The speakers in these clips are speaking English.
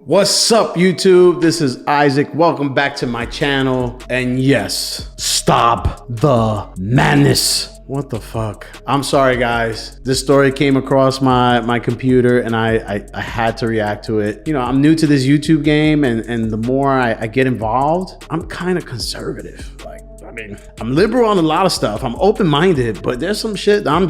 What's up, YouTube? This is Isaac. Welcome back to my channel. And yes, stop the madness. What the fuck? I'm sorry, guys. This story came across my computer and I had to react to it. You know, I'm new to this YouTube game and the more I get involved, I'm kind of conservative. I'm liberal on a lot of stuff. I'm open-minded, but there's some shit I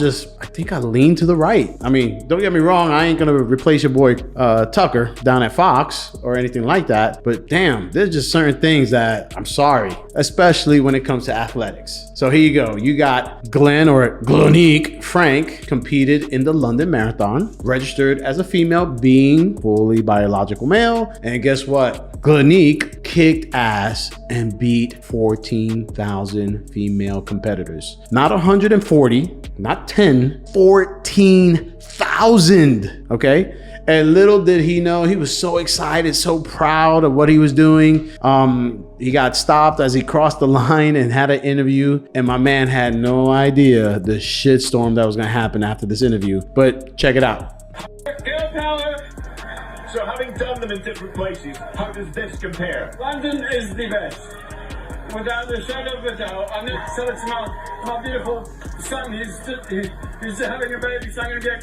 think I lean to the right. I mean, don't get me wrong. I ain't gonna replace your boy Tucker down at Fox or anything like that. But damn, there's just certain things that I'm sorry, especially when it comes to athletics. So here you go. You got Glenique Frank competed in the London Marathon, registered as a female, being fully biological male. And guess what? Glenique kicked ass and beat 14,000 female competitors. Not 140, not 10, 14,000, okay? And little did he know, he was so excited, so proud of what he was doing. He got stopped as he crossed the line and had an interview, and my man had no idea the shitstorm that was gonna happen after this interview. But check it out. Girl power. So having done them in different places, how does this compare? London is the best, without a shadow of a doubt. And so it's my beautiful son. He's having a baby, so I'm gonna be a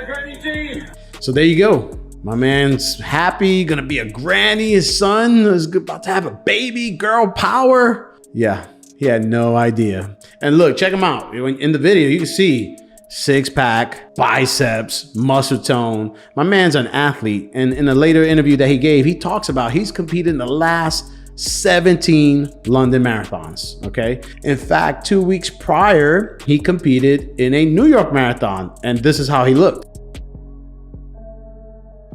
granny G. So there you go. My man's happy, gonna be a granny. His son is about to have a baby. Girl power. Yeah, he had no idea. And look, check him out. In the video, you can see six-pack, biceps, muscle tone. My man's an athlete. And in a later interview that he gave, he talks about he's competed in the last 17 London marathons, okay? In fact, 2 weeks prior, he competed in a New York marathon. And this is how he looked.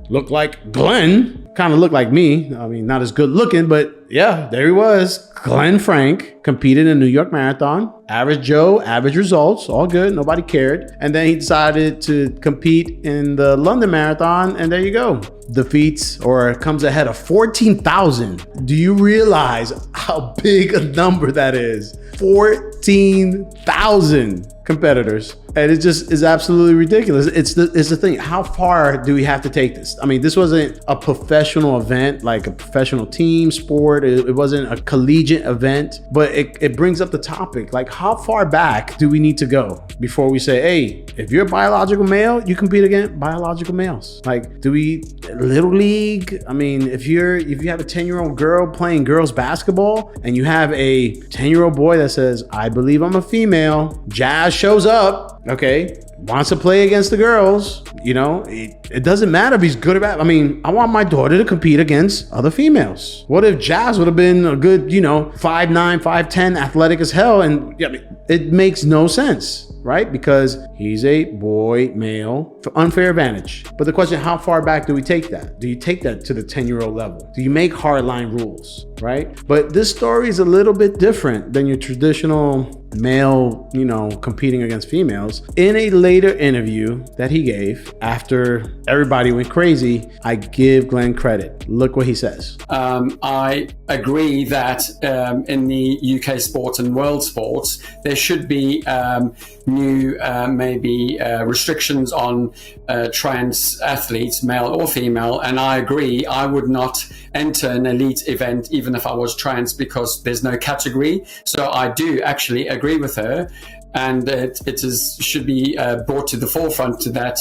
Looked like Glenn, kind of looked like me. I mean, not as good looking, but yeah, there he was. Glenn Frank competed in a New York marathon. Average Joe, average results, all good, nobody cared. And then he decided to compete in the London marathon, and there you go. Defeats or comes ahead of 14,000. Do you realize how big a number that is? 14,000 competitors. And it just is absolutely ridiculous. It's the thing. How far do we have to take this? I mean, this wasn't a professional event, like a professional team sport. It wasn't a collegiate event, but it brings up the topic. Like, how far back do we need to go before we say, hey, if you're a biological male, you compete against biological males? Like, do we little league? I mean, if you have a 10-year-old girl playing girls basketball and you have a 10-year-old boy that says, I believe I'm a female, Jazz shows up, okay, wants to play against the girls, you know, it doesn't matter if he's good or bad. I mean, I want my daughter to compete against other females. What if Jazz would have been a good, 5'9", 5'10", athletic as hell? And yeah, it makes no sense, right? Because he's a boy, male, for unfair advantage. But the question, how far back do we take that? Do you take that to the 10-year-old level? Do you make hardline rules, right? But this story is a little bit different than your traditional male, competing against females. In a later interview that he gave after everybody went crazy, I give Glenn credit. Look what he says. I agree that in the UK sports and world sports, there should be new maybe restrictions on trans athletes, male or female. And I agree, I would not enter an elite event even if I was trans, because there's no category. So I do actually agree with her, and it should be brought to the forefront to that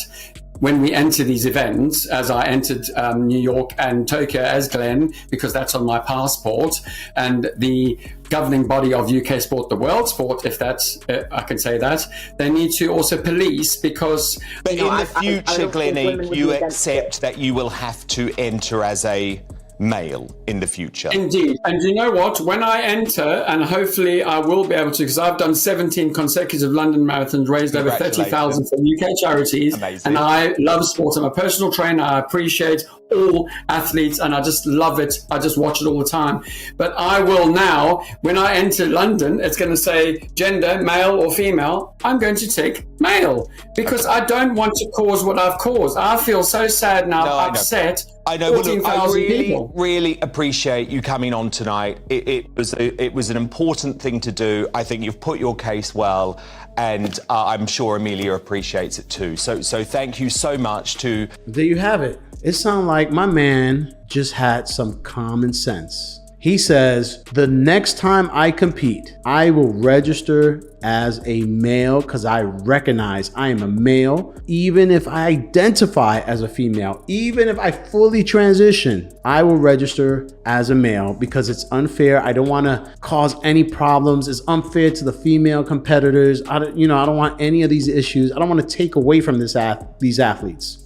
when we enter these events, as I entered New York and Tokyo as Glenn, because that's on my passport, and the governing body of UK sport, the world sport, if that's, I can say that, they need to also police, because... But in the future, Glennie, you accept that you will have to enter as a male in the future. Indeed. And you know what? When I enter, and hopefully I will be able to, because I've done 17 consecutive London marathons, raised over 30,000 for UK charities. Amazing. And I love sport. I'm a personal trainer. I appreciate all athletes and I just love it. I just watch it all the time. But I will now, when I enter London, it's going to say gender, male or female. I'm going to take male, because I don't want to cause what I've caused. I feel so sad now, upset I know. Well, look, I 14,000 really, people. really appreciate you coming on tonight. It was an important thing to do. I think you've put your case well, and I'm sure Amelia appreciates it too. So thank you so much to. There you have it. It sounds like my man just had some common sense. He says, the next time I compete, I will register as a male because I recognize I am a male. Even if I identify as a female, even if I fully transition, I will register as a male because it's unfair. I don't want to cause any problems. It's unfair to the female competitors. I don't want any of these issues. I don't want to take away from these athletes.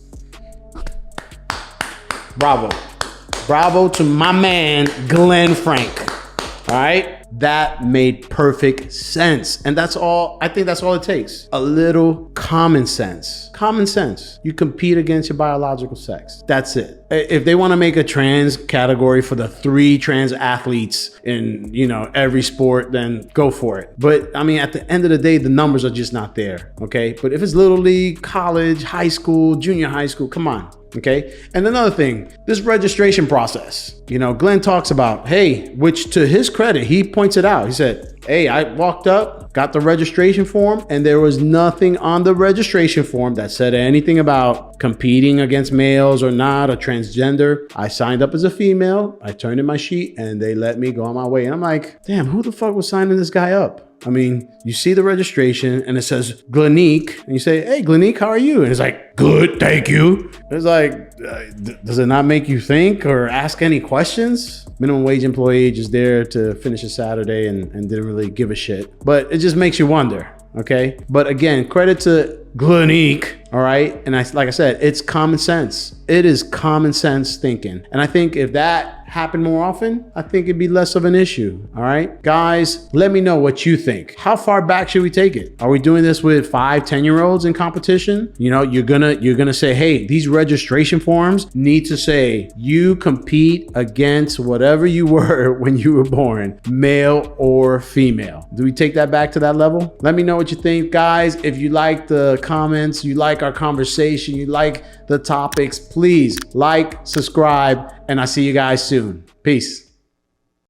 Bravo. Bravo to my man, Glenn Frank. All right. That made perfect sense. And that's all, I think that's all it takes. A little common sense. Common sense. You compete against your biological sex. That's it. If they want to make a trans category for the 3 trans athletes in, every sport, then go for it. But I mean, at the end of the day, the numbers are just not there. Okay. But if it's little league, college, high school, junior high school, come on. Okay. And another thing, this registration process, Glenn talks about, hey, which to his credit, he points it out. He said, hey, I walked up, got the registration form, and there was nothing on the registration form that said anything about competing against males or not, or transgender. I signed up as a female. I turned in my sheet and they let me go on my way. And I'm like, damn, who the fuck was signing this guy up? I mean, you see the registration and it says Glenique, and you say, hey, Glenique, how are you? And it's like, good, thank you. It's like, does it not make you think or ask any questions? Minimum wage employee just there to finish a Saturday and didn't really give a shit. But it just makes you wonder, okay? But again, credit to Glenique, all right? And like I said, it's common sense. It is common sense thinking. And I think if that happened more often, I think it'd be less of an issue. All right, guys, let me know what you think. How far back should we take it? Are we doing this with 5, 10-year-olds in competition? You're gonna say, hey, these registration forms need to say you compete against whatever you were when you were born, male or female. Do we take that back to that level? Let me know what you think, guys. If you like the comments, you like our conversation, you like the topics, please like, subscribe, and I'll see you guys soon. Peace.